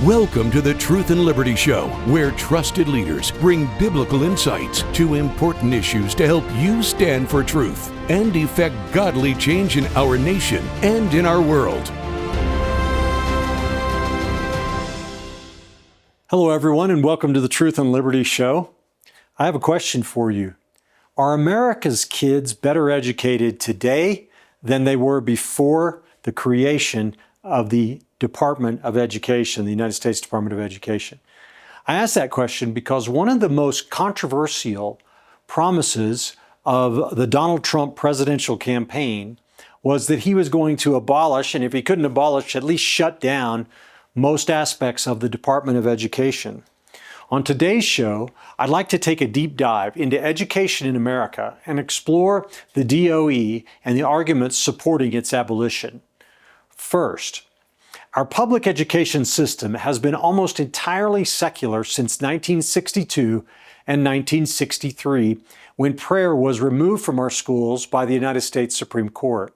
Welcome to the Truth and Liberty Show, where trusted leaders bring biblical insights to important issues to help you stand for truth and effect godly change in our nation and in our world. Hello, everyone, and welcome to the Truth and Liberty Show. I have a question for you. Are America's kids better educated today than they were before the creation of the Department of Education, the United States Department of Education? I ask that question because one of the most controversial promises of the Donald Trump presidential campaign was that he was going to abolish, and if he couldn't abolish, at least shut down most aspects of the Department of Education. On today's show, I'd like to take a deep dive into education in America and explore the DOE and the arguments supporting its abolition. First, our public education system has been almost entirely secular since 1962 and 1963, when prayer was removed from our schools by the United States Supreme Court.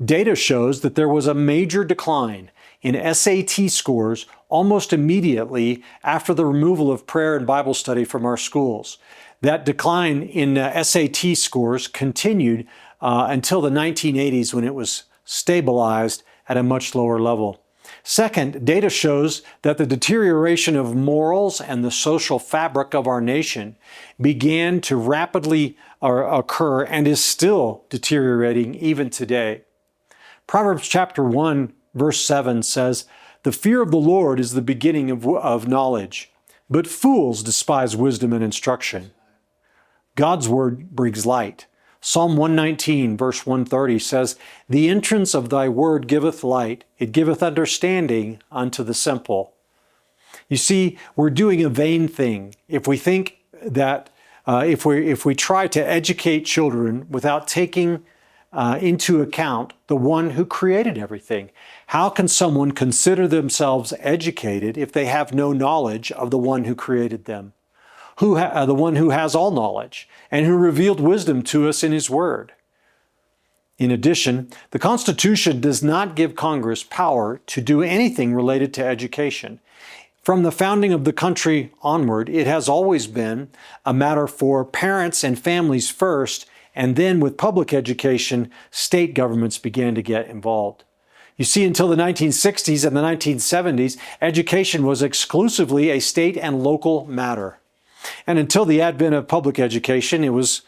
Data shows that there was a major decline in SAT scores almost immediately after the removal of prayer and Bible study from our schools. That decline in SAT scores continued until the 1980s, when it was stabilized at a much lower level. Second, data shows that the deterioration of morals and the social fabric of our nation began to rapidly occur and is still deteriorating even today. Proverbs chapter 1, verse 7 says, "The fear of the Lord is the beginning of knowledge, but fools despise wisdom and instruction." God's word brings light. Psalm 119, verse 130 says, "The entrance of thy word giveth light, it giveth understanding unto the simple." You see, we're doing a vain thing if we think that if we try to educate children without taking into account the one who created everything. How can someone consider themselves educated if they have no knowledge of the one who created them? The one who has all knowledge and who revealed wisdom to us in His Word. In addition, the Constitution does not give Congress power to do anything related to education. From the founding of the country onward, it has always been a matter for parents and families first, and then with public education, state governments began to get involved. You see, until the 1960s and the 1970s, education was exclusively a state and local matter. And until the advent of public education, it was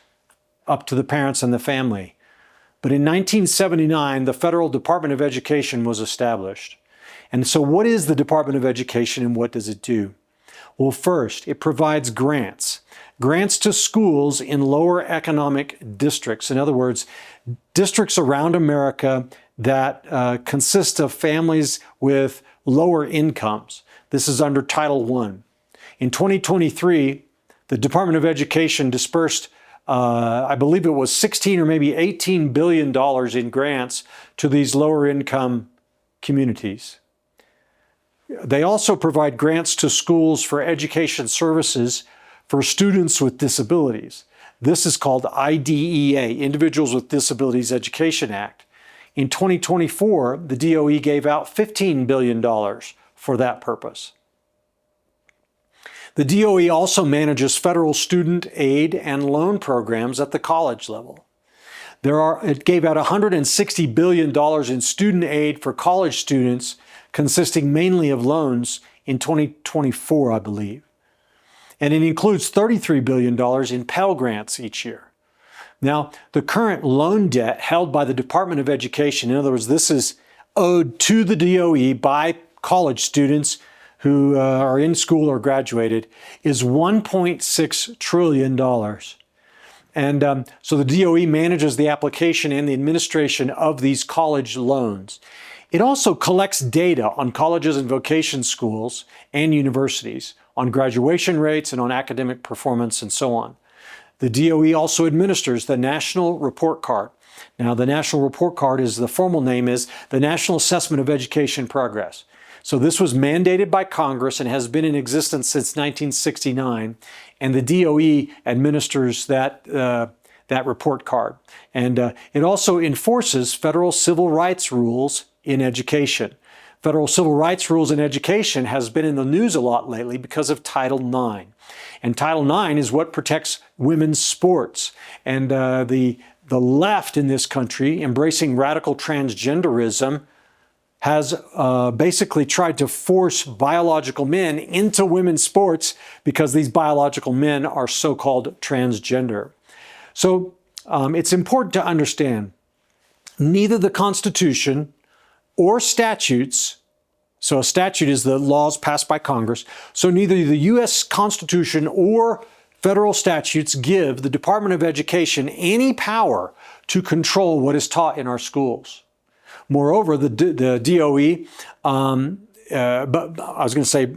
up to the parents and the family. But in 1979, the Federal Department of Education was established. And so what is the Department of Education and what does it do? Well, first, it provides grants to schools in lower economic districts. In other words, districts around America that consist of families with lower incomes. This is under Title I. In 2023, the Department of Education dispersed, I believe it was 16 or maybe $18 billion in grants to these lower income communities. They also provide grants to schools for education services for students with disabilities. This is called IDEA, Individuals with Disabilities Education Act. In 2024, the DOE gave out $15 billion for that purpose. The DOE also manages federal student aid and loan programs at the college level. It gave out $160 billion in student aid for college students, consisting mainly of loans in 2024, I believe. And it includes $33 billion in Pell Grants each year. Now, the current loan debt held by the Department of Education, in other words, this is owed to the DOE by college students who are in school or graduated, is $1.6 trillion. And so the DOE manages the application and the administration of these college loans. It also collects data on colleges and vocation schools and universities, on graduation rates and on academic performance and so on. The DOE also administers the National Report Card. Now, the National Report Card the formal name is the National Assessment of Education Progress. So this was mandated by Congress and has been in existence since 1969, and the DOE administers that report card. And it also enforces federal civil rights rules in education. Federal civil rights rules in education has been in the news a lot lately because of Title IX. And Title IX is what protects women's sports. And the left in this country, embracing radical transgenderism, has basically tried to force biological men into women's sports because these biological men are so-called transgender. So it's important to understand neither the Constitution or statutes, so a statute is the laws passed by Congress, so neither the U.S. Constitution or federal statutes give the Department of Education any power to control what is taught in our schools. Moreover, the DOE, but I was going to say,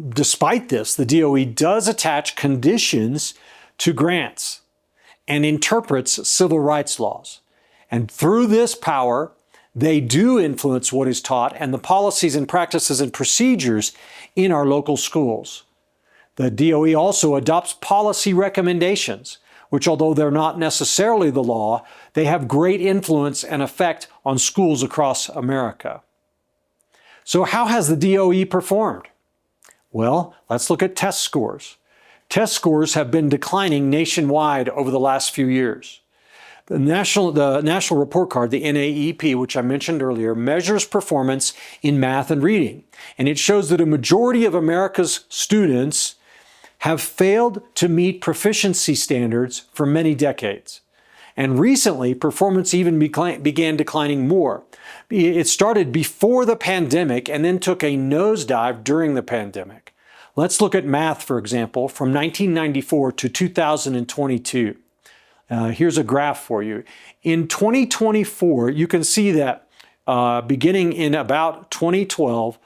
despite this, the DOE does attach conditions to grants and interprets civil rights laws. And through this power, they do influence what is taught and the policies and practices and procedures in our local schools. The DOE also adopts policy recommendations, which, although they're not necessarily the law, they have great influence and effect on schools across America. So how has the DOE performed? Well, let's look at test scores. Test scores have been declining nationwide over the last few years. The National Report Card, the NAEP, which I mentioned earlier, measures performance in math and reading. And it shows that a majority of America's students have failed to meet proficiency standards for many decades. And recently, performance even began declining more. It started before the pandemic and then took a nosedive during the pandemic. Let's look at math, for example, from 1994 to 2022. Here's a graph for you. In 2024, you can see that beginning in about 2012,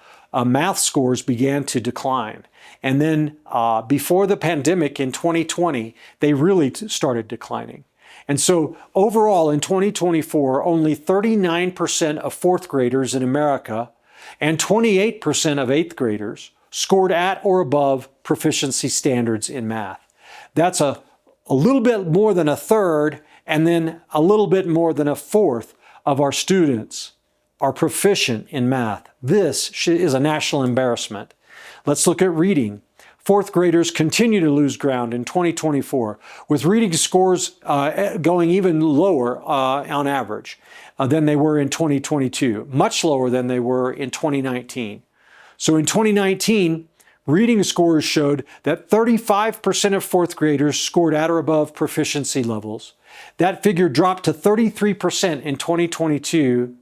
math scores began to decline. And then before the pandemic in 2020, they really started declining. And so overall in 2024, only 39% of fourth graders in America and 28% of eighth graders scored at or above proficiency standards in math. That's a little bit more than a third, and then a little bit more than a fourth of our students are proficient in math. This is a national embarrassment. Let's look at reading. Fourth graders continue to lose ground in 2024, with reading scores going even lower on average than they were in 2022, much lower than they were in 2019. So in 2019, reading scores showed that 35% of fourth graders scored at or above proficiency levels. That figure dropped to 33% in 2022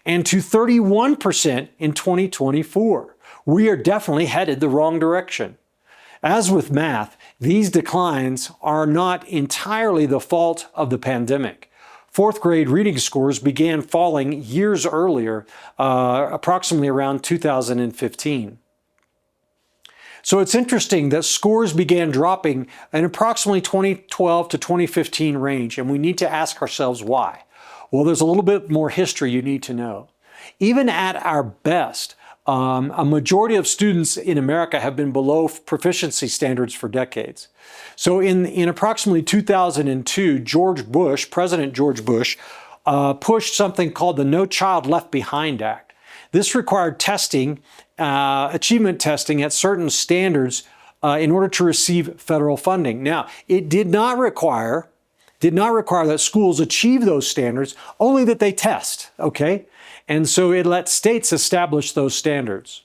and to 31% in 2024. We are definitely headed the wrong direction. As with math, these declines are not entirely the fault of the pandemic. Fourth grade reading scores began falling years earlier, approximately around 2015. So it's interesting that scores began dropping in approximately 2012 to 2015 range, and we need to ask ourselves why. Well, there's a little bit more history you need to know. Even at our best, a majority of students in America have been below proficiency standards for decades. So in approximately 2002, President George Bush, pushed something called the No Child Left Behind Act. This required testing, achievement testing at certain standards in order to receive federal funding. Now, it did not require that schools achieve those standards, only that they test, okay? And so it let states establish those standards.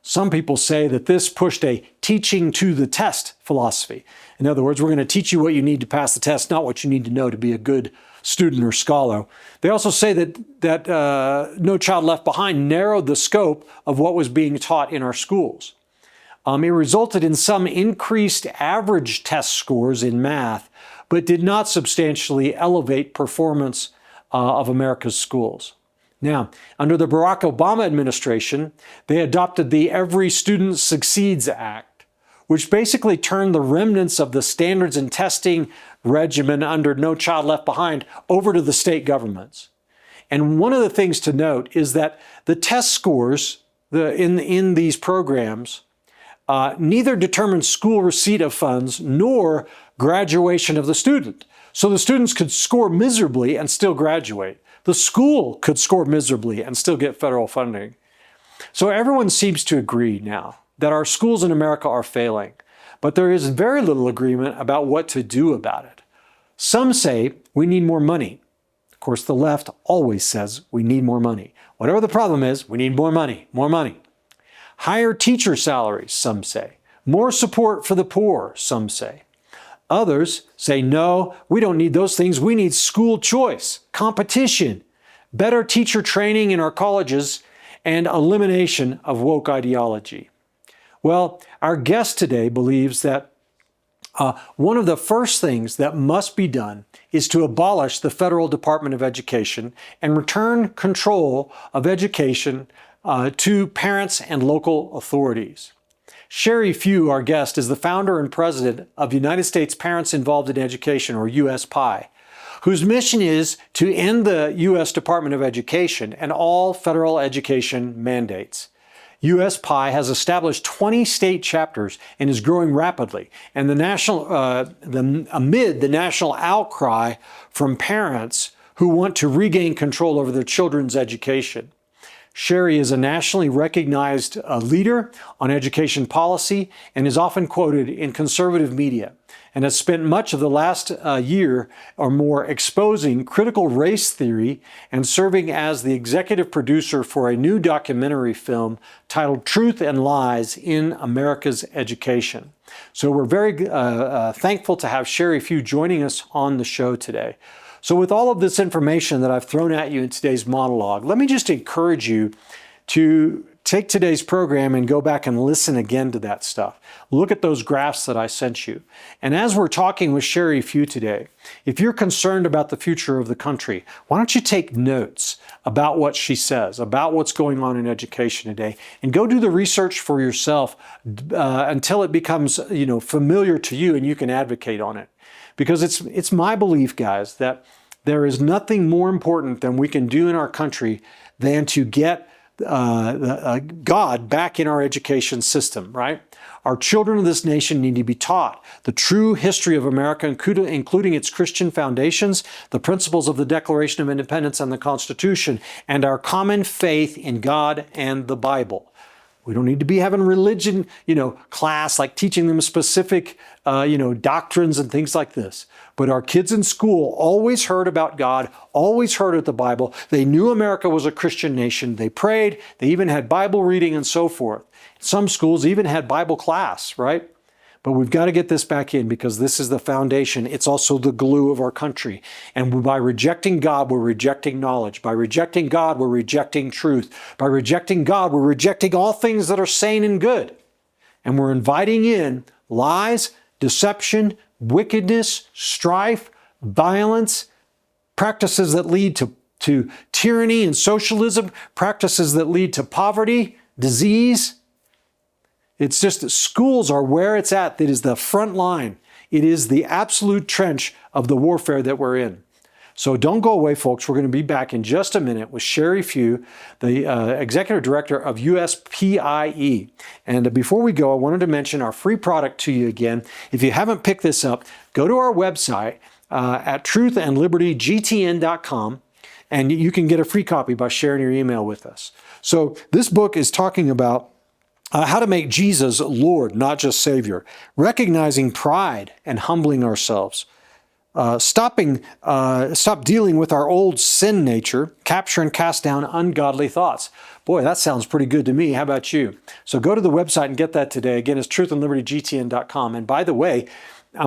Some people say that this pushed a teaching to the test philosophy. In other words, we're going to teach you what you need to pass the test, not what you need to know to be a good student or scholar. They also say that No Child Left Behind narrowed the scope of what was being taught in our schools. It resulted in some increased average test scores in math, but did not substantially elevate performance of America's schools. Now, under the Barack Obama administration, they adopted the Every Student Succeeds Act, which basically turned the remnants of the standards and testing regimen under No Child Left Behind over to the state governments. And one of the things to note is that the test scores in these programs neither determine school receipt of funds nor graduation of the student. So the students could score miserably and still graduate. The school could score miserably and still get federal funding. So everyone seems to agree now that our schools in America are failing, but there is very little agreement about what to do about it. Some say we need more money. Of course, the left always says we need more money. Whatever the problem is, we need more money, more money. Higher teacher salaries, some say. More support for the poor, some say. Others say, no, we don't need those things. We need school choice, competition, better teacher training in our colleges, and elimination of woke ideology. Well, our guest today believes that one of the first things that must be done is to abolish the Federal Department of Education and return control of education to parents and local authorities. Sheri, our guest, is the founder and president of United States Parents Involved in Education, or USPI, whose mission is to end the U.S. Department of Education and all federal education mandates. USPI has established 20 state chapters and is growing rapidly, and amid the national outcry from parents who want to regain control over their children's education. Sheri is a nationally recognized leader on education policy and is often quoted in conservative media, and has spent much of the last year or more exposing critical race theory and serving as the executive producer for a new documentary film titled Truth and Lies in America's Education. So we're very thankful to have Sheri joining us on the show today. So with all of this information that I've thrown at you in today's monologue, let me just encourage you to take today's program and go back and listen again to that stuff. Look at those graphs that I sent you. And as we're talking with Sheri today, if you're concerned about the future of the country, why don't you take notes about what she says, about what's going on in education today, and go do the research for yourself until it becomes, familiar to you and you can advocate on it. Because it's my belief, guys, that there is nothing more important than we can do in our country than to get God back in our education system, right? Our children of this nation need to be taught the true history of America, including its Christian foundations, the principles of the Declaration of Independence and the Constitution, and our common faith in God and the Bible. We don't need to be having religion, class, like teaching them specific, doctrines and things like this. But our kids in school always heard about God, always heard of the Bible. They knew America was a Christian nation. They prayed. They even had Bible reading and so forth. Some schools even had Bible class, right? But we've got to get this back in because this is the foundation. It's also the glue of our country. And by rejecting God, we're rejecting knowledge. By rejecting God, we're rejecting truth. By rejecting God, we're rejecting all things that are sane and good. And we're inviting in lies, deception, wickedness, strife, violence, practices that lead to tyranny and socialism, practices that lead to poverty, disease. It's just that schools are where it's at. That is the front line. It is the absolute trench of the warfare that we're in. So don't go away, folks. We're going to be back in just a minute with Sheri, the Executive Director of USPIE. And before we go, I wanted to mention our free product to you again. If you haven't picked this up, go to our website at truthandlibertygtn.com, and you can get a free copy by sharing your email with us. So this book is talking about how to make Jesus Lord, not just Savior, recognizing pride and humbling ourselves, stop dealing with our old sin nature, capture and cast down ungodly thoughts. Boy, that sounds pretty good to me. How about you? So go to the website and get that today. Again, it's truthandlibertygtn.com. And by the way,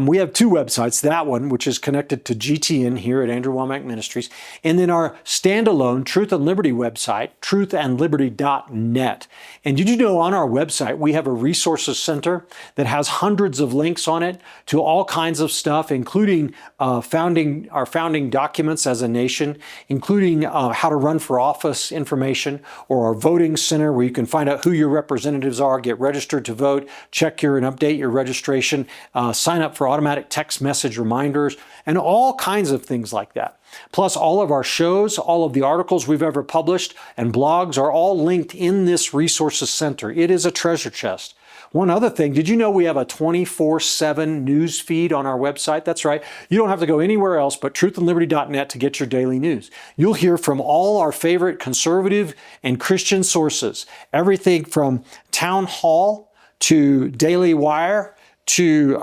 we have two websites, that one, which is connected to GTN here at Andrew Womack Ministries, and then our standalone Truth and Liberty website, truthandliberty.net. And did you know on our website, we have a resources center that has hundreds of links on it to all kinds of stuff, including our founding documents as a nation, including how to run for office information, or our voting center where you can find out who your representatives are, get registered to vote, check and update your registration, sign up for automatic text message reminders, and all kinds of things like that. Plus, all of our shows, all of the articles we've ever published, and blogs are all linked in this resources center. It is a treasure chest. One other thing, did you know we have a 24/7 news feed on our website? That's right. You don't have to go anywhere else but truthandliberty.net to get your daily news. You'll hear from all our favorite conservative and Christian sources, everything from Town Hall to Daily Wire to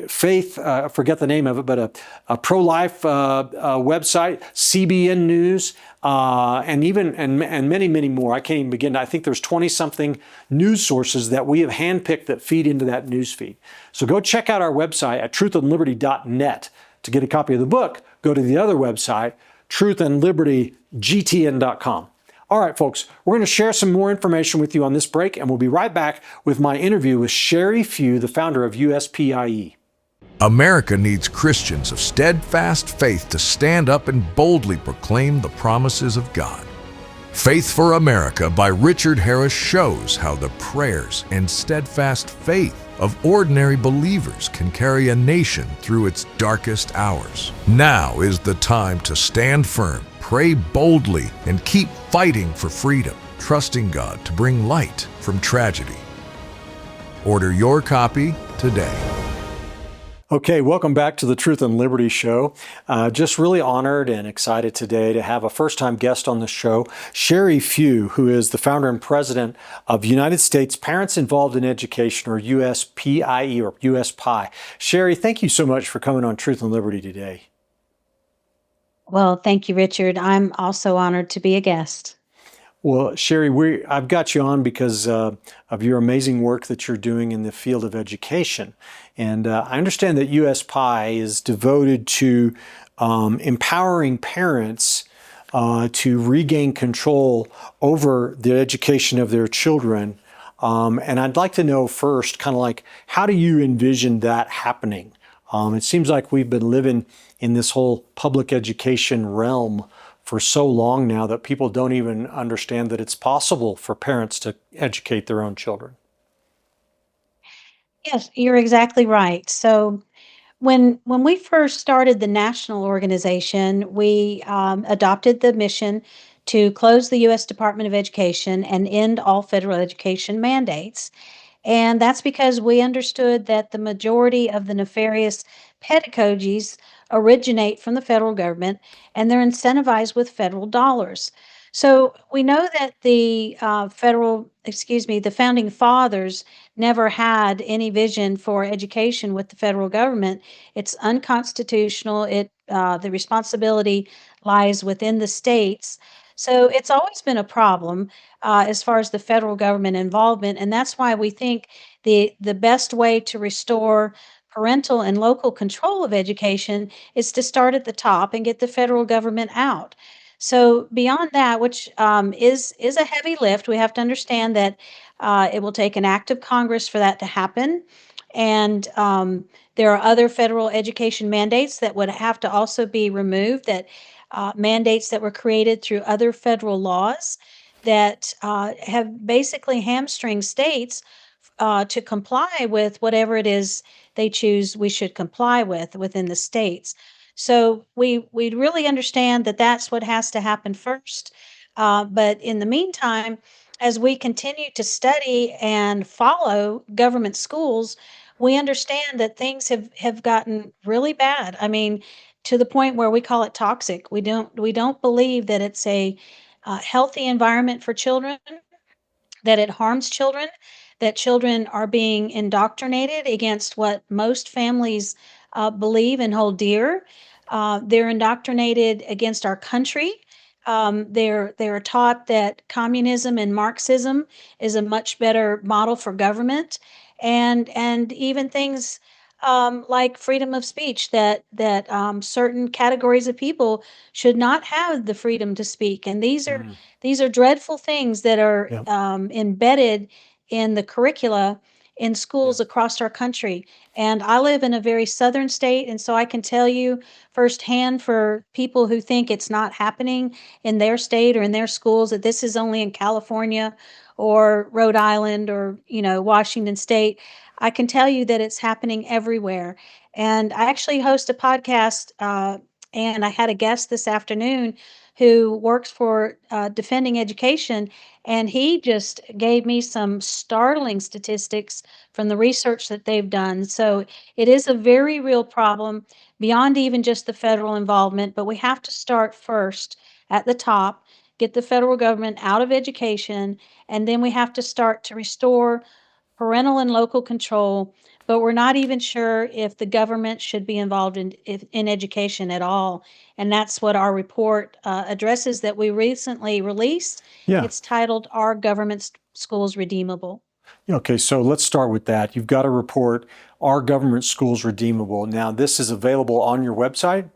Faith, I forget the name of it, but a pro-life website, CBN News, and many, many more. I can't even begin. I think there's 20-something news sources that we have handpicked that feed into that news feed. So go check out our website at truthandliberty.net. To get a copy of the book, go to the other website, truthandlibertygtn.com. All right, folks, we're going to share some more information with you on this break, and we'll be right back with my interview with Sheri, the founder of USPIE. America needs Christians of steadfast faith to stand up and boldly proclaim the promises of God. Faith for America by Richard Harris shows how the prayers and steadfast faith of ordinary believers can carry a nation through its darkest hours. Now is the time to stand firm, pray boldly, and keep fighting for freedom, trusting God to bring light from tragedy. Order your copy today. Okay, welcome back to the Truth and Liberty Show. Just really honored and excited today to have a first-time guest on the show, Sheri, who is the founder and president of United States Parents Involved in Education, or USPIE, or USPI. Sheri, thank you so much for coming on Truth and Liberty today. Well, thank you, Richard. I'm also honored to be a guest. Well, Sheri, I've got you on because of your amazing work that you're doing in the field of education. And I understand that USPI is devoted to empowering parents to regain control over the education of their children. And I'd like to know first, kind of like, how do you envision that happening? It seems like we've been living in this whole public education realm for so long now that people don't even understand that it's possible for parents to educate their own children. Yes, you're exactly right. So when we first started the national organization, we adopted the mission to close the U.S. Department of Education and end all federal education mandates. And that's because we understood that the majority of the nefarious pedagogies originate from the federal government and they're incentivized with federal dollars. So we know that the founding fathers never had any vision for education with the federal government. It's unconstitutional. The responsibility lies within the states. So it's always been a problem as far as the federal government involvement, and that's why we think the best way to restore parental and local control of education is to start at the top and get the federal government out. So beyond that, which is a heavy lift, we have to understand that it will take an act of Congress for that to happen, and there are other federal education mandates that would have to also be removed. That mandates that were created through other federal laws that have basically hamstring states to comply with whatever it is they choose we should comply with within the states. So we really understand that that's what has to happen first. But in the meantime, as we continue to study and follow government schools, we understand that things have gotten really bad. I mean, to the point where we call it toxic. We don't believe that it's a healthy environment for children, that it harms children, that children are being indoctrinated against what most families believe and hold dear. They're indoctrinated against our country. They're taught that communism and Marxism is a much better model for government, and even things like freedom of speech, that certain categories of people should not have the freedom to speak. And these are dreadful things that are Yep. embedded in the curricula in schools across our country. And I live in a very southern state, and so I can tell you firsthand, for people who think it's not happening in their state or in their schools, that this is only in California or Rhode Island or Washington State. I can tell you that it's happening everywhere. And I actually host a podcast, and I had a guest this afternoon who works for Defending Education, and he just gave me some startling statistics from the research that they've done. So it is a very real problem beyond even just the federal involvement, but we have to start first at the top, get the federal government out of education, and then we have to start to restore parental and local control, but we're not even sure if the government should be involved in education at all. And that's what our report addresses that we recently released. Yeah. It's titled Are Government Schools Redeemable? Okay, so let's start with that. You've got a report, Are Government Schools Redeemable? Now, this is available on your website?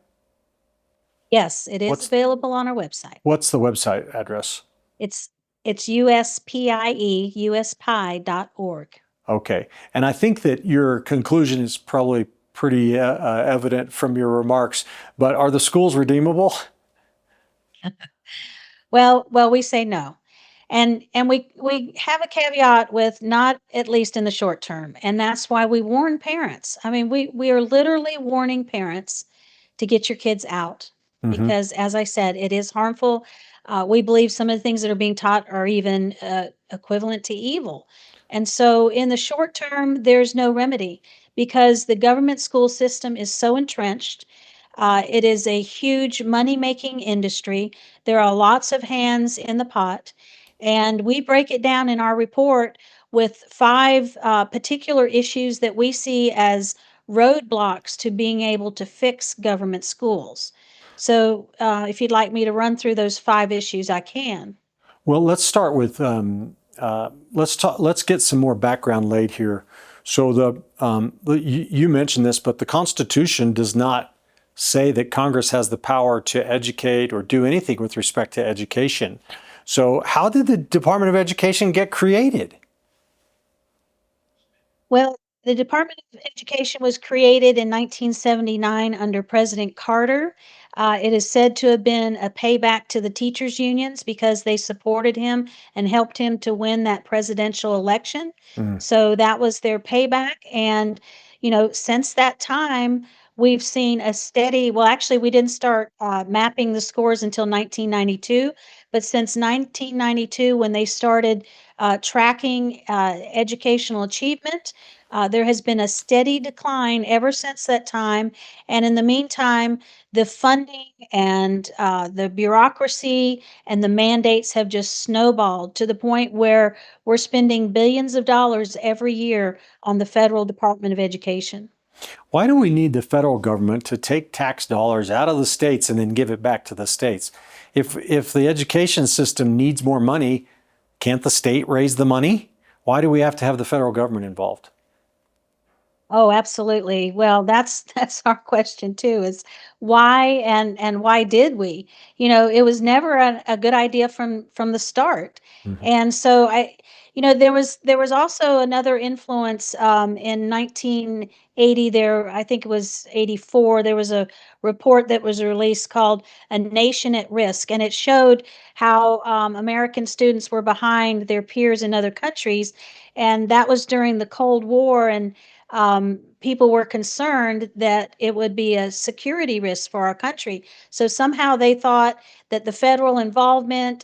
Yes, it is available on our website. What's the website address? It's USPIE, uspie.org. Okay, and I think that your conclusion is probably pretty evident from your remarks, but are the schools redeemable? Well, we say no. And we have a caveat with not at least in the short term, and that's why we warn parents. I mean, we are literally warning parents to get your kids out Mm-hmm. because, as I said, it is harmful. We believe some of the things that are being taught are even equivalent to evil. And so, in the short term, there's no remedy because the government school system is so entrenched. It is a huge money making industry. There are lots of hands in the pot. And we break it down in our report with five particular issues that we see as roadblocks to being able to fix government schools. So, if you'd like me to run through those five issues, I can. Well, let's start with let's get some more background laid here. So you mentioned this, but the Constitution does not say that Congress has the power to educate or do anything with respect to education. So how did the Department of Education get created? Well, the Department of Education was created in 1979 under President Carter. It is said to have been a payback to the teachers' unions because they supported him and helped him to win that presidential election. Mm. So that was their payback. And, since that time, we've seen a steady, well, actually, we didn't start mapping the scores until 1992, but since 1992, when they started tracking educational achievement, there has been a steady decline ever since that time. And in the meantime, the funding and the bureaucracy and the mandates have just snowballed to the point where we're spending billions of dollars every year on the federal Department of Education. Why do we need the federal government to take tax dollars out of the states and then give it back to the states? If the education system needs more money, can't the state raise the money? Why do we have to have the federal government involved? Oh, absolutely. Well, that's our question too, is why and why did we? It was never a good idea from the start. Mhm. And so there was also another influence in 1980 there, I think it was 84, there was a report that was released called A Nation at Risk, and it showed how American students were behind their peers in other countries, and that was during the Cold War, and people were concerned that it would be a security risk for our country. So somehow they thought that the federal involvement,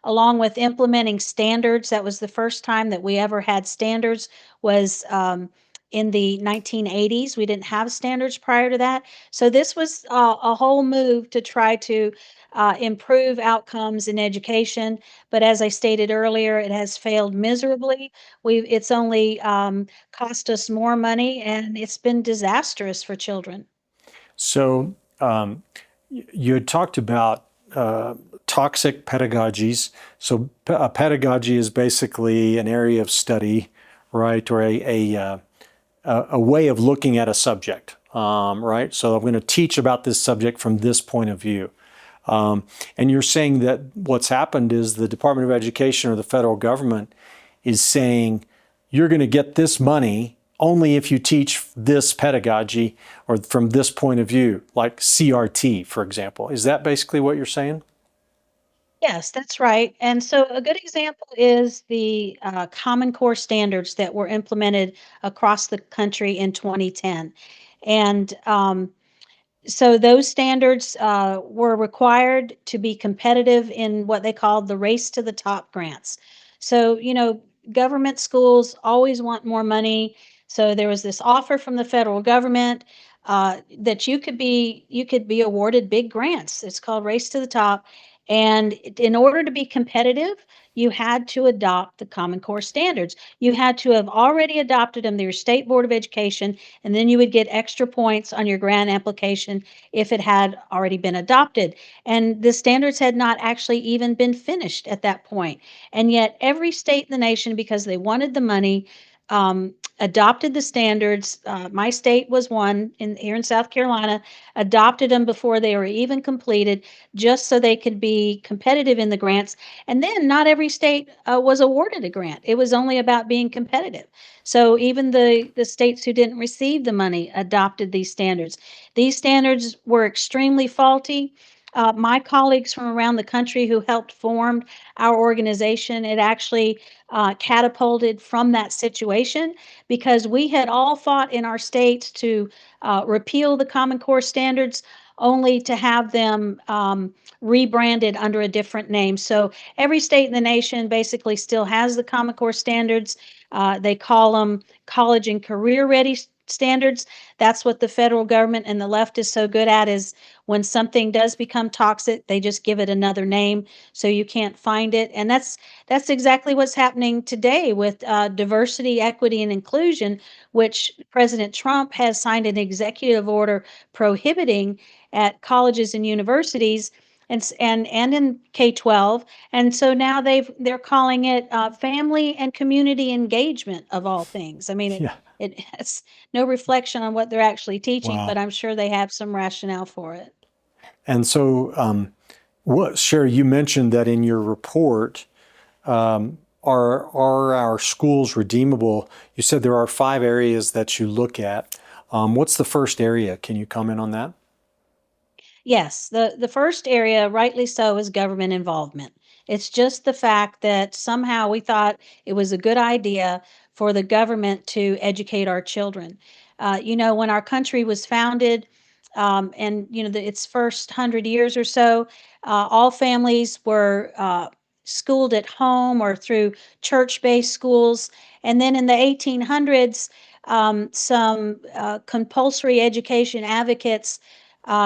along with implementing standards, that was the first time that we ever had standards, was in the 1980s. We didn't have standards prior to that. So this was a whole move to try to improve outcomes in education. But as I stated earlier, it has failed miserably. It's only cost us more money, and it's been disastrous for children. So you had talked about toxic pedagogies. So pedagogy is basically an area of study, right, or a way of looking at a subject, right? So I'm going to teach about this subject from this point of view. And you're saying that what's happened is the Department of Education or the federal government is saying, you're going to get this money only if you teach this pedagogy or from this point of view, like CRT, for example. Is that basically what you're saying? Yes, that's right. And so a good example is the Common Core standards that were implemented across the country in 2010. And So those standards were required to be competitive in what they called the race to the top grants. So, government schools always want more money. So there was this offer from the federal government that you could be awarded big grants. It's called Race to the Top. And in order to be competitive, you had to adopt the Common Core standards. You had to have already adopted them to your state board of education, and then you would get extra points on your grant application if it had already been adopted. And the standards had not actually even been finished at that point. And yet, every state in the nation, because they wanted the money, adopted the standards. My state was one here in South Carolina, adopted them before they were even completed, just so they could be competitive in the grants. And then not every state was awarded a grant. It was only about being competitive. So even the states who didn't receive the money adopted these standards. These standards were extremely faulty. My colleagues from around the country who helped form our organization, it actually catapulted from that situation because we had all fought in our states to repeal the Common Core standards only to have them rebranded under a different name. So every state in the nation basically still has the Common Core standards. They call them college and career ready standards. That's what the federal government and the left is so good at, is when something does become toxic, they just give it another name so you can't find it. And that's exactly what's happening today with diversity, equity, and inclusion, which President Trump has signed an executive order prohibiting at colleges and universities and in K-12. And so now they're calling it family and community engagement of all things. I mean, Yeah. it has no reflection on what they're actually teaching, but Wow. I'm sure they have some rationale for it. And so, Sheri, you mentioned that in your report, are our schools redeemable? You said there are 5 areas that you look at. What's the first area? Can you comment on that? Yes, the first area, rightly so, is government involvement. It's just the fact that somehow we thought it was a good idea for the government to educate our children. When our country was founded, and its first 100 years or so, all families were schooled at home or through church-based schools. And then in the 1800s, some compulsory education advocates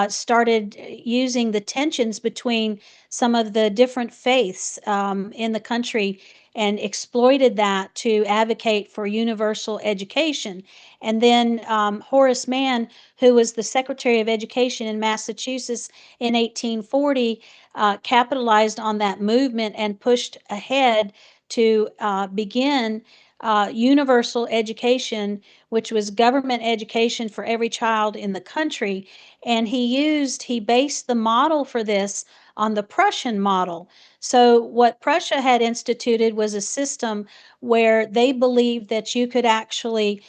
started using the tensions between some of the different faiths in the country and exploited that to advocate for universal education. And then Horace Mann, who was the Secretary of Education in Massachusetts in 1840, capitalized on that movement and pushed ahead to begin universal education, which was government education for every child in the country. And he based the model for this on the Prussian model. So what Prussia had instituted was a system where they believed that you could actually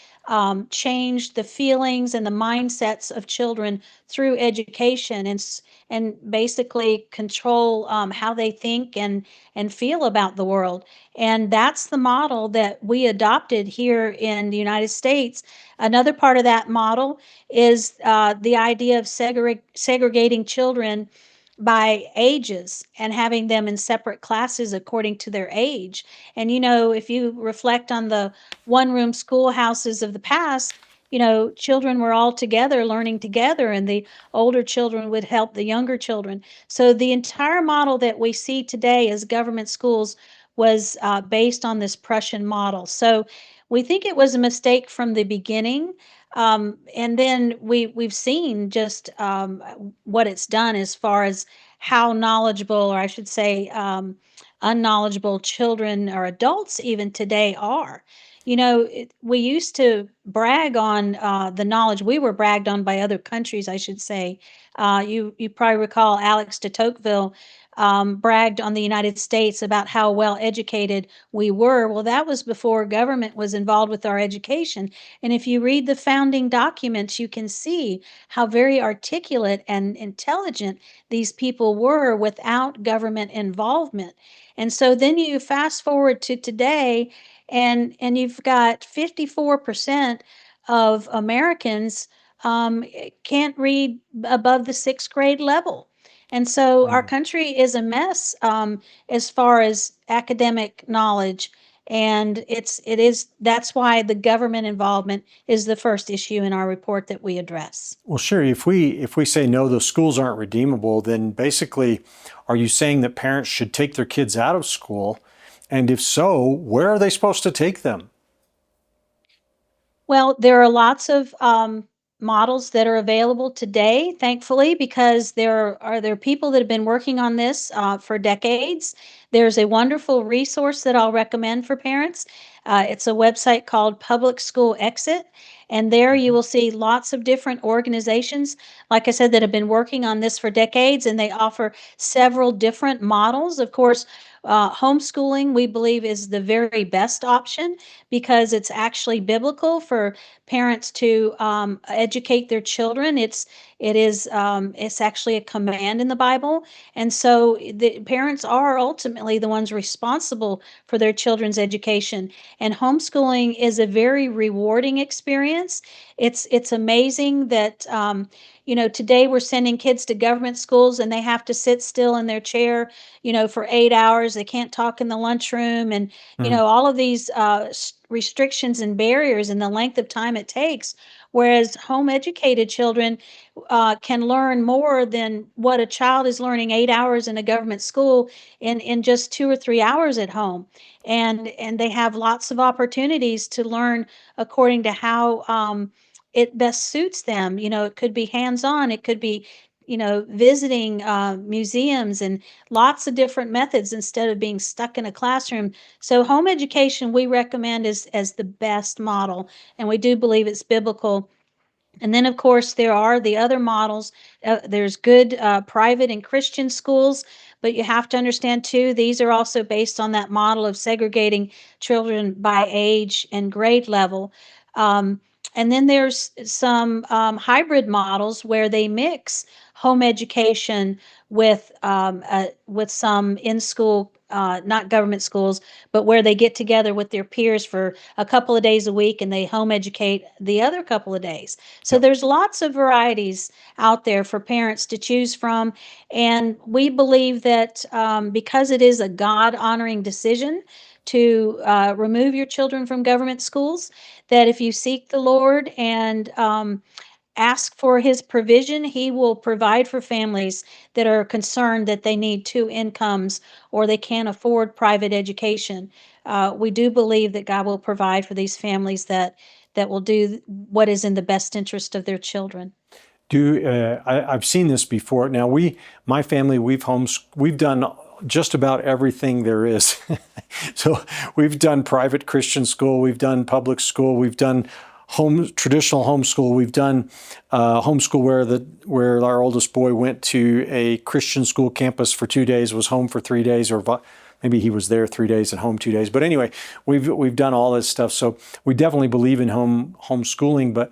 change the feelings and the mindsets of children through education and basically control how they think and feel about the world. And that's the model that we adopted here in the United States. Another part of that model is the idea of segregating children by ages and having them in separate classes according to their age. And if you reflect on the one-room schoolhouses of the past, children were all together learning together, and the older children would help the younger children. So the entire model that we see today as government schools was based on this Prussian model. So we think it was a mistake from the beginning. And then we've seen just what it's done as far as how knowledgeable, or I should say, unknowledgeable children or adults even today are. We used to brag on the knowledge. We were bragged on by other countries, I should say. You probably recall Alex de Tocqueville bragged on the United States about how well educated we were. Well, that was before government was involved with our education. And if you read the founding documents, you can see how very articulate and intelligent these people were without government involvement. And so then you fast forward to today, and you've got 54% of Americans can't read above the sixth grade level. And so our country is a mess as far as academic knowledge. And that's why the government involvement is the first issue in our report that we address. Well, Sheri, if we say no, those schools aren't redeemable, then basically, are you saying that parents should take their kids out of school? And if so, where are they supposed to take them? Well, there are lots of models that are available today, thankfully, because there are people that have been working on this for decades. There's a wonderful resource that I'll recommend for parents. It's a website called Public School Exit, and there you will see lots of different organizations, like I said, that have been working on this for decades, and they offer several different models. Of course, homeschooling, we believe, is the very best option because it's actually biblical for parents to educate their children. It's actually a command in the Bible, and so the parents are ultimately the ones responsible for their children's education. And homeschooling is a very rewarding experience. It's amazing that today we're sending kids to government schools and they have to sit still in their chair, for 8 hours. They can't talk in the lunchroom, and Mm. all of these restrictions and barriers and the length of time it takes. Whereas home educated children can learn more than what a child is learning 8 hours in a government school in just 2 or 3 hours at home. And they have lots of opportunities to learn according to how it best suits them. It could be hands-on, it could be visiting museums and lots of different methods instead of being stuck in a classroom. So home education we recommend as the best model, and we do believe it's biblical. And then, of course, there are the other models. There's good private and Christian schools, but you have to understand too, these are also based on that model of segregating children by age and grade level. Um, and then there's some hybrid models where they mix home education with some in-school, not government schools, but where they get together with their peers for a couple of days a week and they home educate the other couple of days. So Yep. there's lots of varieties out there for parents to choose from. And we believe that because it is a God honoring decision to remove your children from government schools, that if you seek the Lord and ask for his provision, he will provide for families that are concerned that they need two incomes or they can't afford private education. We do believe that God will provide for these families that will do what is in the best interest of their children. I've seen this before. Now my family, we've done just about everything there is. So we've done private Christian school, we've done public school, we've done traditional homeschool, we've done homeschool where our oldest boy went to a Christian school campus for 2 days, was home for 3 days, or maybe he was there 3 days and home 2 days. But anyway, we've done all this stuff. So we definitely believe in homeschooling. But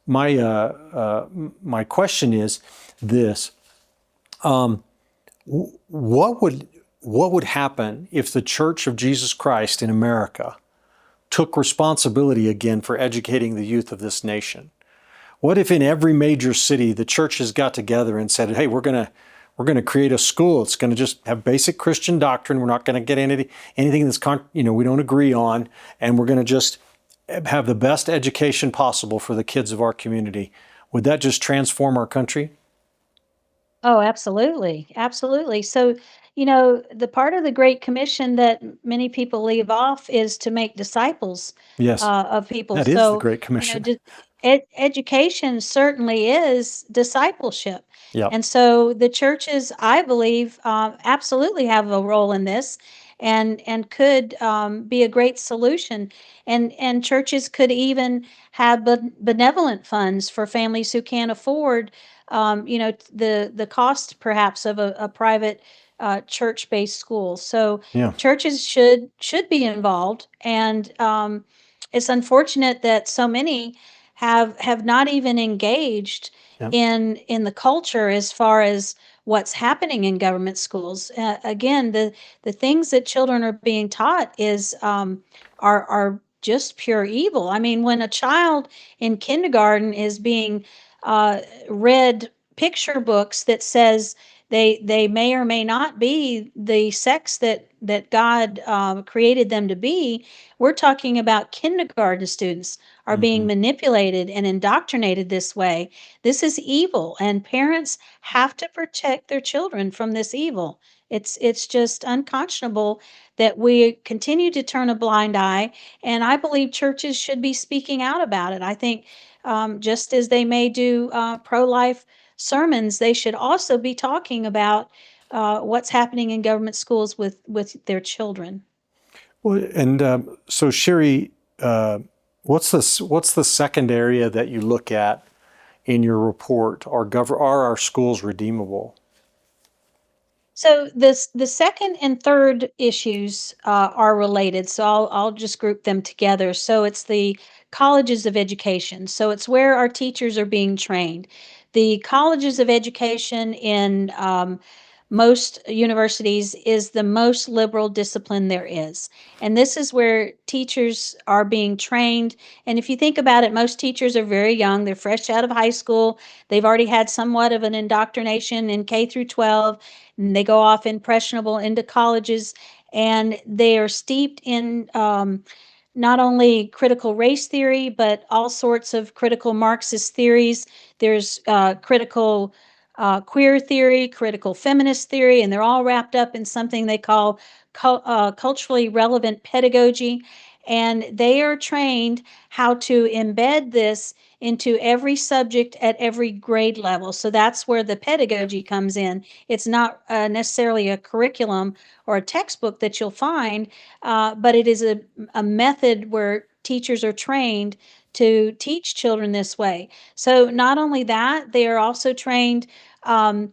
my question is this: what would happen if the Church of Jesus Christ in America took responsibility again for educating the youth of this nation? What if in every major city the churches got together and said, "Hey, we're going to create a school. It's going to just have basic Christian doctrine. We're not going to get anything that's we don't agree on, and we're going to just have the best education possible for the kids of our community." Would that just transform our country? Oh, absolutely. Absolutely. So, the part of the Great Commission that many people leave off is to make disciples Yes, of people. that is the So, Great Commission. education certainly is discipleship. Yep. And so the churches, I believe, absolutely have a role in this and could be a great solution. And churches could even have benevolent funds for families who can't afford the cost perhaps of a private church-based school. So Yeah. churches should be involved, and it's unfortunate that so many have not even engaged Yep. in the culture as far as what's happening in government schools. Again, the things that children are being taught are just pure evil. I mean, when a child in kindergarten is being read picture books that says they may or may not be the sex that God created them to be, we're talking about kindergarten students are being Hmm. manipulated and indoctrinated this way. This is evil, and parents have to protect their children from this evil. It's just unconscionable that we continue to turn a blind eye, and I believe churches should be speaking out about it. I think just as they may do pro-life sermons, they should also be talking about what's happening in government schools with their children. Well, and so Sheri, what's the second area that you look at in your report? Are our schools redeemable? So the second and third issues are related. So I'll just group them together. So it's the colleges of education. So it's where our teachers are being trained. The colleges of education in most universities is the most liberal discipline there is. And this is where teachers are being trained. And if you think about it, most teachers are very young. They're fresh out of high school. They've already had somewhat of an indoctrination in K through 12, and they go off impressionable into colleges, and they are steeped in not only critical race theory, but all sorts of critical Marxist theories. There's critical queer theory, critical feminist theory, and they're all wrapped up in something they call culturally relevant pedagogy. And they are trained how to embed this into every subject at every grade level. So that's where the pedagogy comes in. It's not necessarily a curriculum or a textbook that you'll find, but it is a method where teachers are trained to teach children this way. So not only that, they are also trained um,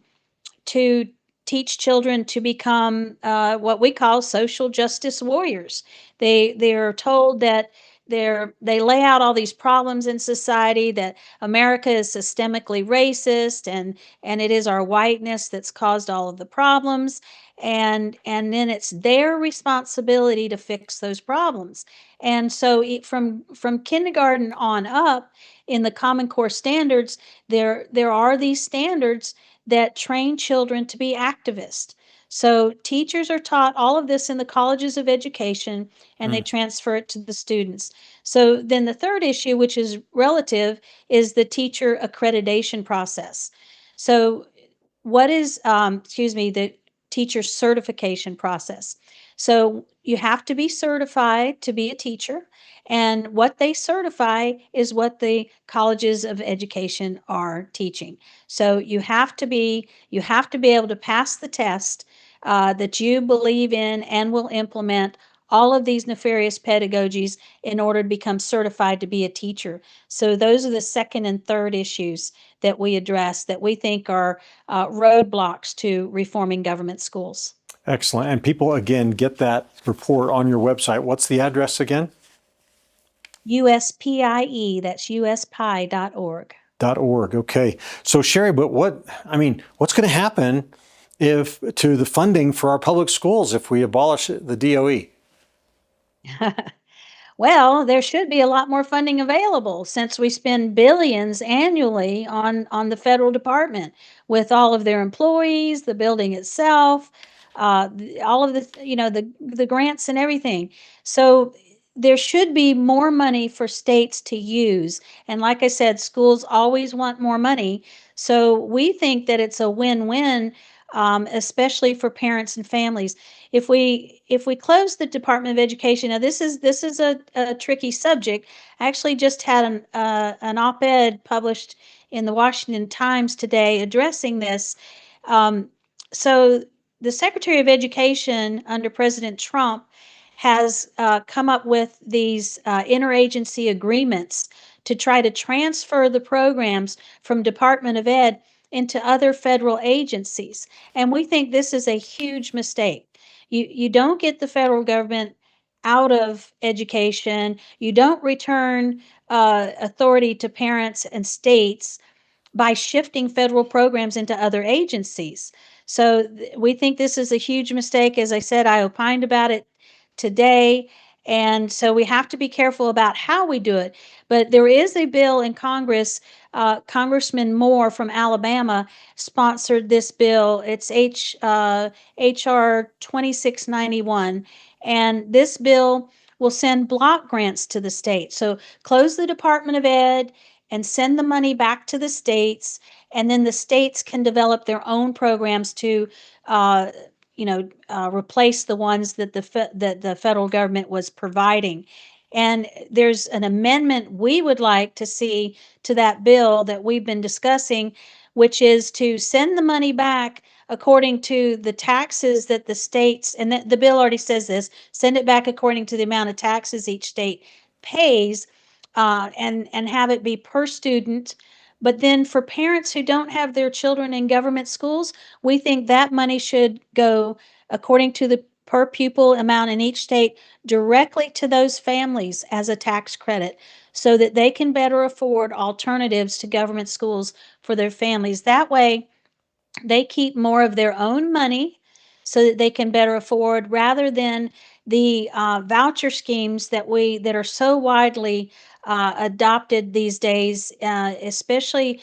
to teach children to become what we call social justice warriors. They are told that they lay out all these problems in society, that America is systemically racist, and it is our whiteness that's caused all of the problems, and then it's their responsibility to fix those problems. And so from kindergarten on up in the Common Core standards, there are these standards that train children to be activists. So teachers are taught all of this in the colleges of education, and they Mm. transfer it to the students. So then the third issue, which is relative, is the teacher accreditation process. So what is, the teacher certification process? So you have to be certified to be a teacher, and what they certify is what the colleges of education are teaching. So you have to be able to pass the test that you believe in and will implement all of these nefarious pedagogies in order to become certified to be a teacher. So those are the second and third issues that we address that we think are roadblocks to reforming government schools. Excellent. And people, again, get that report on your website. What's the address again? USPIE, that's uspie.org. .org. Okay. So Sheri, but what's going to happen to the funding for our public schools if we abolish the DOE? Well, there should be a lot more funding available since we spend billions annually on the federal department with all of their employees, the building itself, all of the grants and everything. So there should be more money for states to use. And like I said, schools always want more money. So we think that it's a win-win, especially for parents and families. If we close the Department of Education, now this is a tricky subject. I actually just had an op-ed published in the Washington Times today addressing this. So the Secretary of Education under President Trump has come up with these interagency agreements to try to transfer the programs from Department of Ed into other federal agencies. And we think this is a huge mistake. You don't get the federal government out of education. You don't return authority to parents and states by shifting federal programs into other agencies. So we think this is a huge mistake. As I said, I opined about it today, And so we have to be careful about how we do it. But there is a bill in Congress. Congressman Moore from Alabama sponsored this bill. It's H.R. 2691. And this bill will send block grants to the state. So close the Department of Ed and send the money back to the states. And then the states can develop their own programs to uh, replace the ones that the federal government was providing. And there's an amendment we would like to see to that bill that we've been discussing, which is to send the money back according to the taxes that the states, and the bill already says this, send it back according to the amount of taxes each state pays, and have it be per student. But then for parents who don't have their children in government schools, we think that money should go according to the per pupil amount in each state directly to those families as a tax credit so that they can better afford alternatives to government schools for their families. That way, they keep more of their own money so that they can better afford rather than the voucher schemes that are so widely adopted these days, especially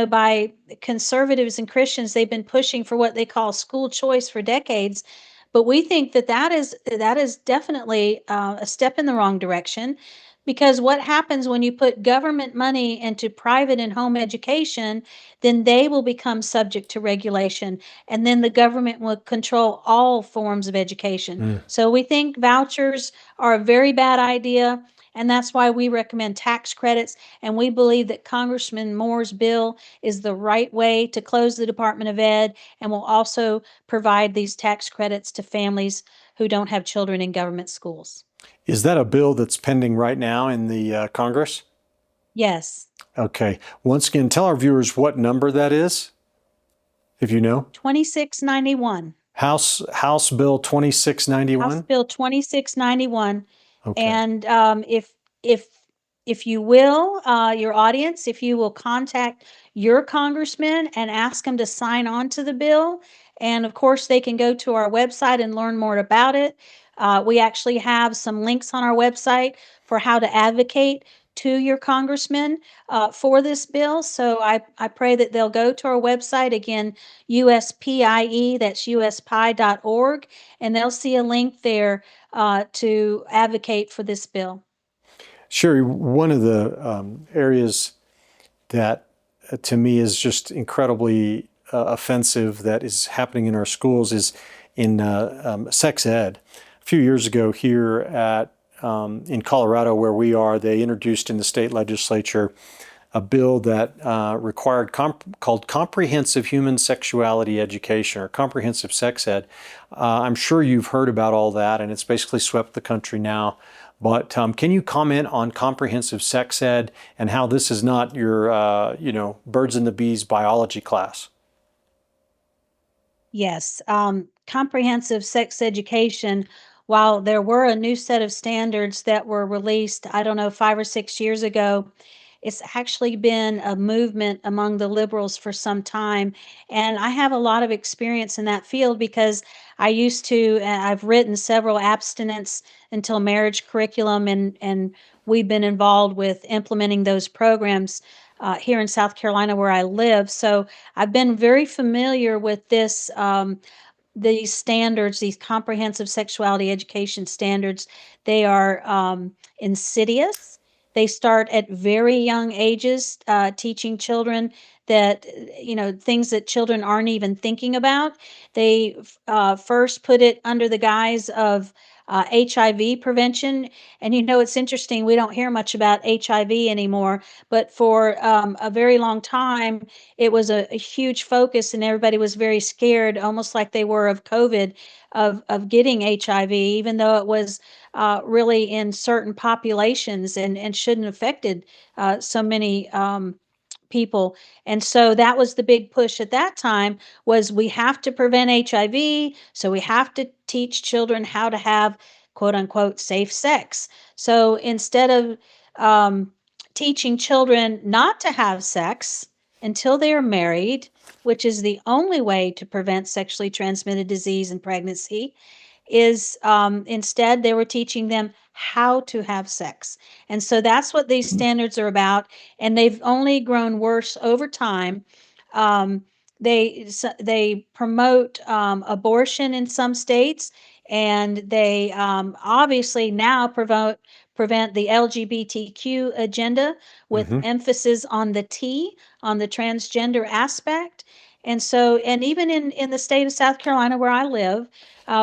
by conservatives and Christians. They've been pushing for what they call school choice for decades, but we think that is definitely a step in the wrong direction, because what happens when you put government money into private and home education, then they will become subject to regulation, and then the government will control all forms of education. So we think vouchers are a very bad idea, and that's why we recommend tax credits. And we believe that Congressman Moore's bill is the right way to close the Department of Ed and will also provide these tax credits to families who don't have children in government schools. Is that a bill that's pending right now in the Congress? Yes. Okay. Once again, tell our viewers what number that is, if you know. 2691. House Bill 2691? House Bill 2691. Okay. And if you will, your audience, if you will contact your congressman and ask them to sign on to the bill, and of course they can go to our website and learn more about it. We actually have some links on our website for how to advocate to your congressman for this bill. So I pray that they'll go to our website, again, USPIE, that's uspie.org, and they'll see a link there to advocate for this bill. Sheri, one of the areas that to me is just incredibly offensive that is happening in our schools is in sex ed. A few years ago here in Colorado, where we are, they introduced in the state legislature a bill that required called Comprehensive Human Sexuality Education, or Comprehensive Sex Ed. I'm sure you've heard about all that, and it's basically swept the country now. But can you comment on comprehensive sex ed and how this is not your, birds and the bees biology class? Yes, comprehensive sex education, while there were a new set of standards that were released, I don't know, 5 or 6 years ago, it's actually been a movement among the liberals for some time. And I have a lot of experience in that field because I've written several abstinence until marriage curriculum, and we've been involved with implementing those programs here in South Carolina where I live. So I've been very familiar with these standards, these comprehensive sexuality education standards. They are insidious. They start at very young ages, teaching children that, things that children aren't even thinking about. They first put it under the guise of HIV prevention. And it's interesting, we don't hear much about HIV anymore, but for a very long time, it was a huge focus, and everybody was very scared, almost like they were of COVID, of getting HIV, even though it was really in certain populations and shouldn't have affected so many people. And so that was the big push at that time, was we have to prevent HIV, so we have to teach children how to have quote unquote safe sex. So instead of teaching children not to have sex until they are married, which is the only way to prevent sexually transmitted disease and pregnancy, is instead they were teaching them how to have sex. And so that's what these standards are about. And they've only grown worse over time. Um, they promote abortion in some states, and they obviously now prevent the LGBTQ agenda with Hmm. emphasis on the T, on the transgender aspect. And so, and even in the state of South Carolina where I live,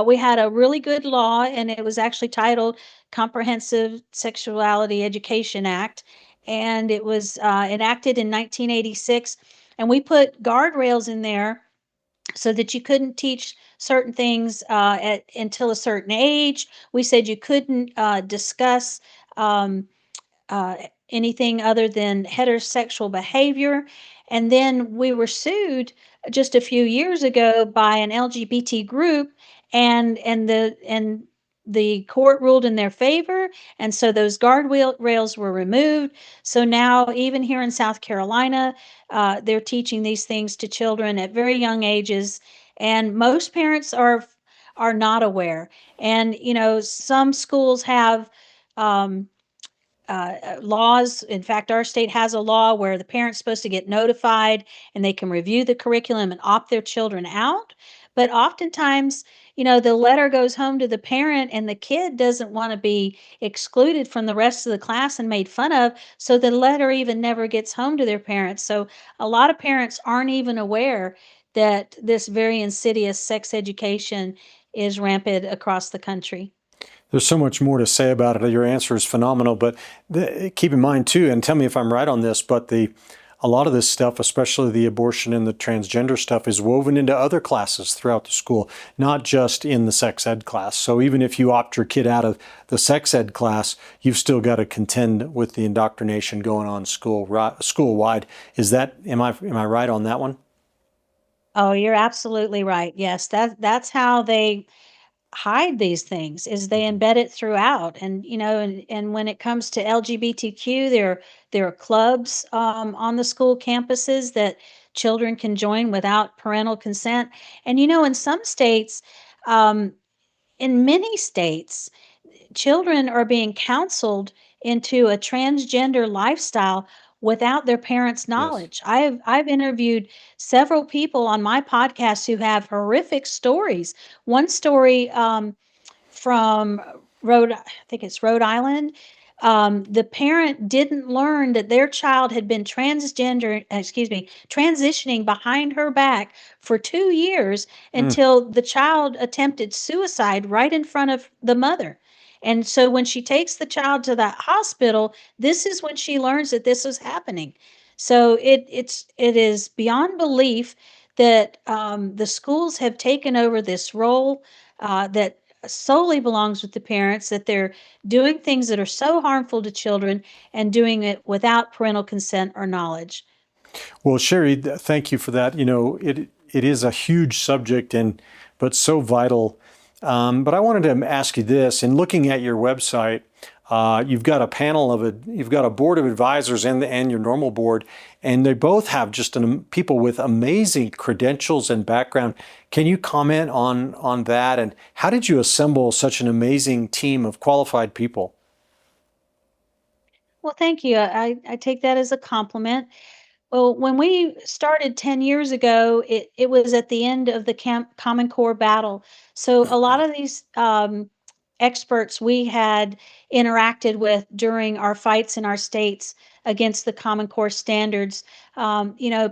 we had a really good law, and it was actually titled Comprehensive Sexuality Education Act, and it was enacted in 1986. And we put guardrails in there so that you couldn't teach certain things until a certain age. We said you couldn't discuss um, uh, anything other than heterosexual behavior. And then we were sued just a few years ago by an LGBT group, and the court ruled in their favor, and so those rails were removed. So now, even here in South Carolina, they're teaching these things to children at very young ages, and most parents are not aware. And some schools have um, laws. In fact, our state has a law where the parent's supposed to get notified and they can review the curriculum and opt their children out. But oftentimes, the letter goes home to the parent and the kid doesn't want to be excluded from the rest of the class and made fun of. So the letter even never gets home to their parents. So a lot of parents aren't even aware that this very insidious sex education is rampant across the country. There's so much more to say about it. Your answer is phenomenal, but keep in mind too, and tell me if I'm right on this, but a lot of this stuff, especially the abortion and the transgender stuff, is woven into other classes throughout the school, not just in the sex ed class. So even if you opt your kid out of the sex ed class, you've still got to contend with the indoctrination going on school-wide. Am I right on that one? Oh, you're absolutely right. Yes, that's how they hide these things, is they Mhm. embed it throughout. And and when it comes to LGBTQ, there are clubs on the school campuses that children can join without parental consent. And in some states, um, in many states, children are being counseled into a transgender lifestyle without their parents' Yes. knowledge. I've interviewed several people on my podcast who have horrific stories. One story from I think it's Rhode Island. The parent didn't learn that their child had been transitioning behind her back for 2 years Mm. until the child attempted suicide right in front of the mother. And so when she takes the child to that hospital, this is when she learns that this was happening. So it is beyond belief that the schools have taken over this role that solely belongs with the parents, that they're doing things that are so harmful to children and doing it without parental consent or knowledge. Well, Sheri, thank you for that. It is a huge subject and but so vital. But I wanted to ask you this: in looking at your website, you've got a board of advisors and your normal board, and they both have just people with amazing credentials and background. Can you comment on that? And how did you assemble such an amazing team of qualified people? Well, thank you. I take that as a compliment. Well, when we started 10 years ago, it was at the end of the Common Core battle. So a lot of these experts we had interacted with during our fights in our states against the Common Core standards.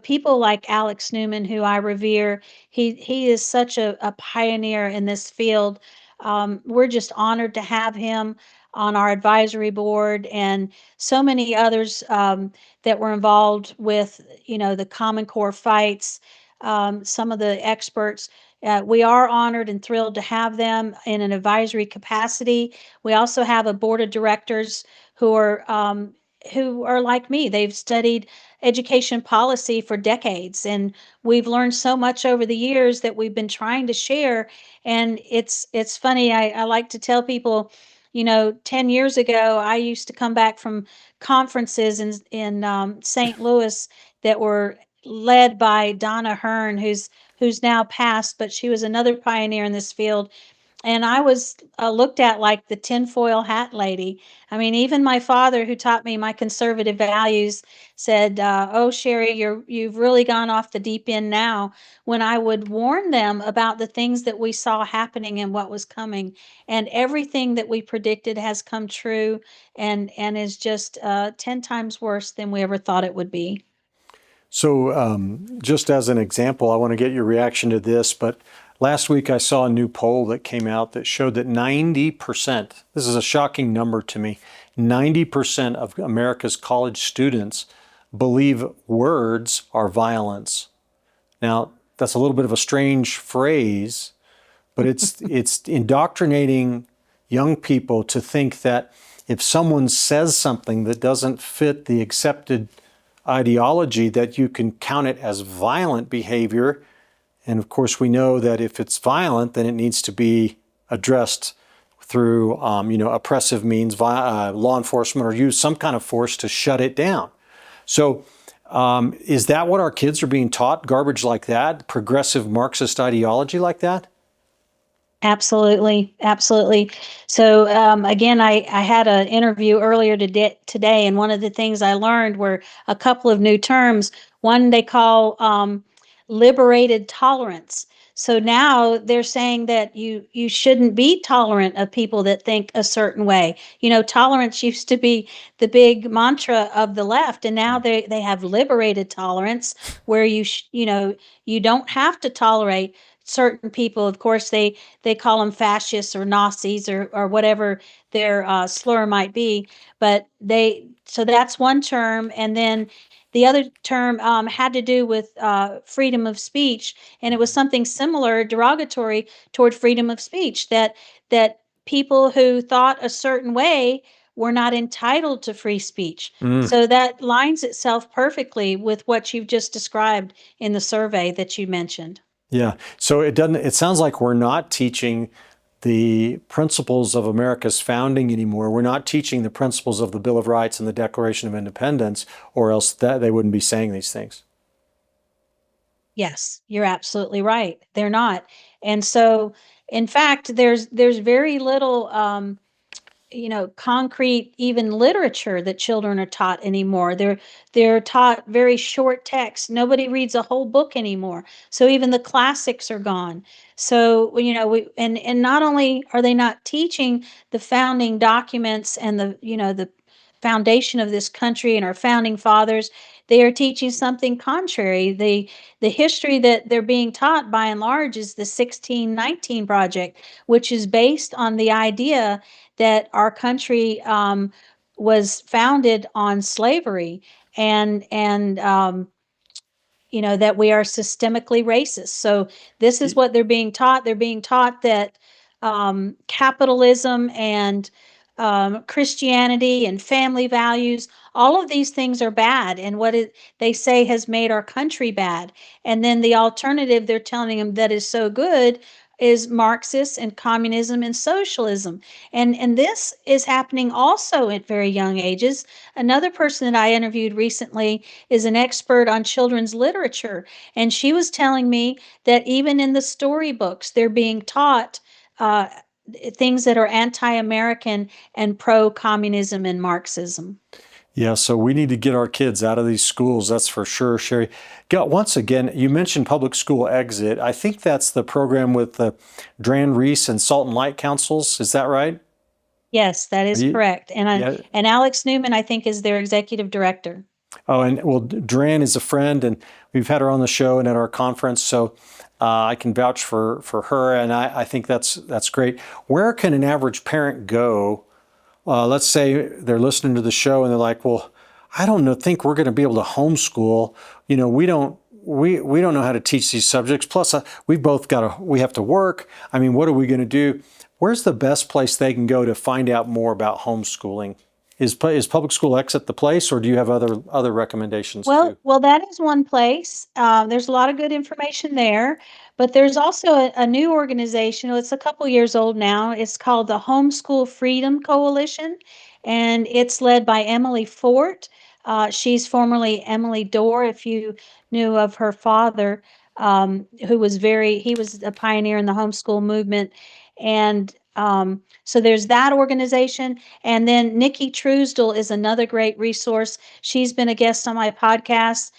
People like Alex Newman, who I revere, he is such a pioneer in this field. We're just honored to have him on our advisory board, and so many others that were involved with the Common Core fights. Some of the experts, we are honored and thrilled to have them in an advisory capacity. We also have a board of directors who are like me. They've studied education policy for decades, and we've learned so much over the years that we've been trying to share. And it's funny. I like to tell people, 10 years ago, I used to come back from conferences in St. Louis that were led by Donna Hearn, who's now passed, but she was another pioneer in this field. and I was looked at like the tinfoil hat lady. I mean, even my father, who taught me my conservative values, said, "Oh, Sheri, you've really gone off the deep end now." When I would warn them about the things that we saw happening and what was coming, and everything that we predicted has come true, and is just 10 times worse than we ever thought it would be. So, just as an example, I want to get your reaction to this, but last week I saw a new poll that came out that showed that 90%, this is a shocking number to me, 90% of America's college students believe words are violence. Now, that's a little bit of a strange phrase, but it's indoctrinating young people to think that if someone says something that doesn't fit the accepted ideology, that you can count it as violent behavior. And of course, we know that if it's violent, then it needs to be addressed through oppressive means, law enforcement, or use some kind of force to shut it down. So is that what our kids are being taught? Garbage like that? Progressive Marxist ideology like that? Absolutely, absolutely. So again, I had an interview earlier today, and one of the things I learned were a couple of new terms. One they call liberated tolerance. So now they're saying that you shouldn't be tolerant of people that think a certain way. You know, tolerance used to be the big mantra of the left, and now they have liberated tolerance, where you don't have to tolerate certain people. Of course, they call them fascists or Nazis or whatever their slur might be. But so that's one term. And then the other term had to do with freedom of speech, and it was something similar, derogatory toward freedom of speech, that people who thought a certain way were not entitled to free speech. So that lines itself perfectly with what you've just described in the survey that you mentioned. Yeah. So it sounds like we're not teaching the principles of America's founding anymore. We're not teaching the principles of the Bill of Rights and the Declaration of Independence, or else that they wouldn't be saying these things. Yes, you're absolutely right. They're not. And so, in fact, there's very little concrete even literature that children are taught anymore. They're taught very short text. Nobody reads a whole book anymore. So even the classics are gone. So and not only are they not teaching the founding documents and the foundation of this country and our founding fathers, they are teaching something contrary. The history that they're being taught by and large is the 1619 project, which is based on the idea that our country was founded on slavery, and that we are systemically racist. So this is what they're being taught. They're being taught that capitalism and Christianity and family values, all of these things are bad, and they say has made our country bad. And then the alternative they're telling them that is so good is Marxist and communism and socialism. And this is happening also at very young ages. Another person that I interviewed recently is an expert on children's literature, and she was telling me that even in the storybooks, they're being taught things that are anti-American and pro-communism and Marxism. Yeah, so we need to get our kids out of these schools, that's for sure, Sheri. Once again, you mentioned Public School Exit. I think that's the program with the Dran Reese and Salt and Light Councils. Is that right? Yes, that is correct. Yeah. And Alex Newman, I think, is their executive director. Oh, and well, Dran is a friend, and we've had her on the show and at our conference, so I can vouch for her, and I think that's great. Where can an average parent go? Let's say they're listening to the show and they're like, well, I don't think we're going to be able to homeschool. We don't know how to teach these subjects. Plus, we have to work. I mean, what are we going to do? Where's the best place they can go to find out more about homeschooling? Is Public School Exit the place, or do you have other recommendations too? Well, that is one place. There's a lot of good information there, but there's also a new organization. It's a couple years old now. It's called the Homeschool Freedom Coalition, and it's led by Emily Fort. She's formerly Emily Dorr, if you knew of her father, he was a pioneer in the homeschool movement. And so there's that organization. And then Nikki Truesdell is another great resource. She's been a guest on my podcast.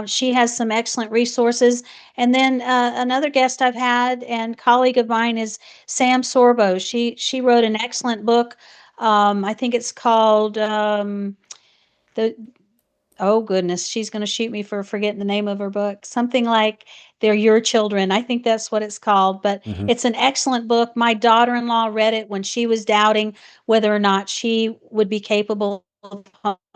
She has some excellent resources. And then another guest I've had and colleague of mine is Sam Sorbo. She wrote an excellent book. I think it's called the oh goodness, she's going to shoot me for forgetting the name of her book. Something like They're Your Children. I think that's what it's called, but it's an excellent book. My daughter-in-law read it when she was doubting whether or not she would be capable of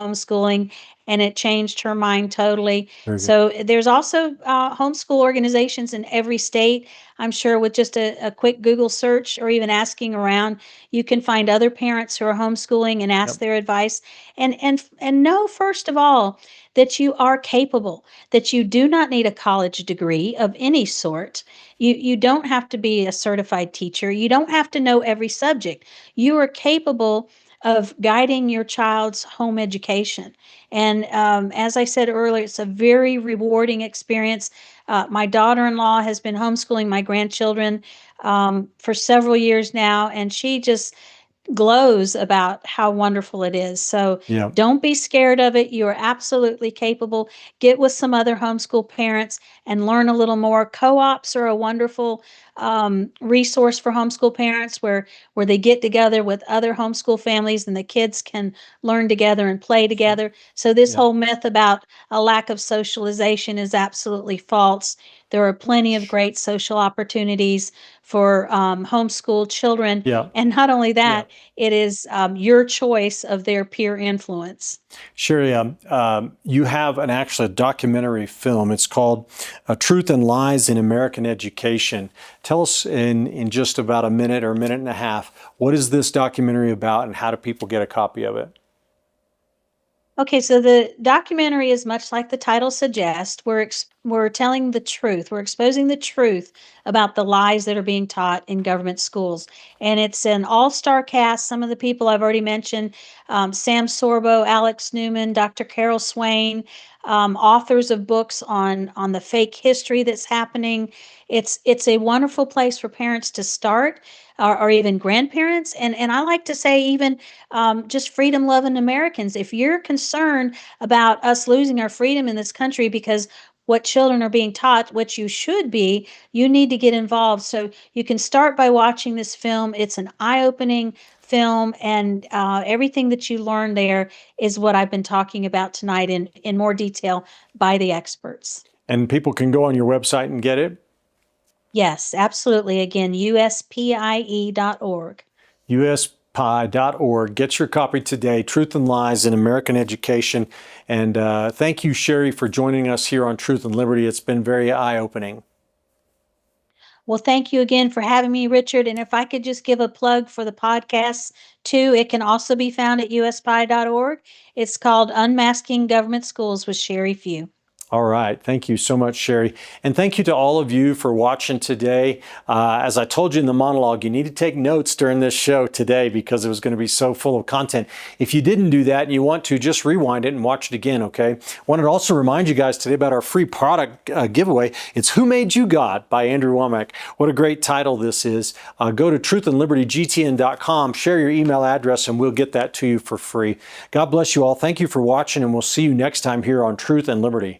homeschooling, and it changed her mind totally. Very good. So there's also homeschool organizations in every state. I'm sure with just a quick Google search or even asking around, you can find other parents who are homeschooling and ask Yep. their advice. And know, first of all, that you are capable, that you do not need a college degree of any sort. You don't have to be a certified teacher. You don't have to know every subject. You are capable of guiding your child's home education. And as I said earlier, it's a very rewarding experience. My daughter-in-law has been homeschooling my grandchildren for several years now, and she just glows about how wonderful it is. So Yeah. don't be scared of it. You are absolutely capable. Get with some other homeschool parents and learn a little more. Co-ops are a wonderful resource for homeschool parents where they get together with other homeschool families and the kids can learn together and play together. So this Yeah. whole myth about a lack of socialization is absolutely false. There are plenty of great social opportunities for homeschool children. Yeah. And not only Yeah. that, it is your choice of their peer influence. Sheri, you have actually a documentary film. It's called Truth and Lies in American Education. Tell us in just about a minute or a minute and a half, what is this documentary about and how do people get a copy of it? Okay, so the documentary is much like the title suggests. We're telling the truth. We're exposing the truth about the lies that are being taught in government schools, and it's an all-star cast. Some of the people I've already mentioned: Sam Sorbo, Alex Newman, Dr. Carol Swain, authors of books on the fake history that's happening. It's a wonderful place for parents to start, or even grandparents, and I like to say even just freedom loving Americans. If you're concerned about us losing our freedom in this country because what children are being taught, what you should be, you need to get involved. So you can start by watching this film. It's an eye-opening film, and everything that you learn there is what I've been talking about tonight in more detail by the experts. And people can go on your website and get it? Yes, absolutely. Again, uspie.org. uspie.org. Get your copy today, Truth and Lies in American Education. And thank you, Sheri, for joining us here on Truth and Liberty. It's been very eye-opening. Well, thank you again for having me, Richard. And if I could just give a plug for the podcast too, it can also be found at uspie.org. It's called Unmasking Government Schools with Sheri Few. All right. Thank you so much, Sheri. And thank you to all of you for watching today. As I told you in the monologue, you need to take notes during this show today because it was going to be so full of content. If you didn't do that and you want to, just rewind it and watch it again, okay? Wanted to also remind you guys today about our free product giveaway. It's Who Made You God by Andrew Womack. What a great title this is. Go to truthandlibertygtn.com, share your email address, and we'll get that to you for free. God bless you all. Thank you for watching, and we'll see you next time here on Truth and Liberty.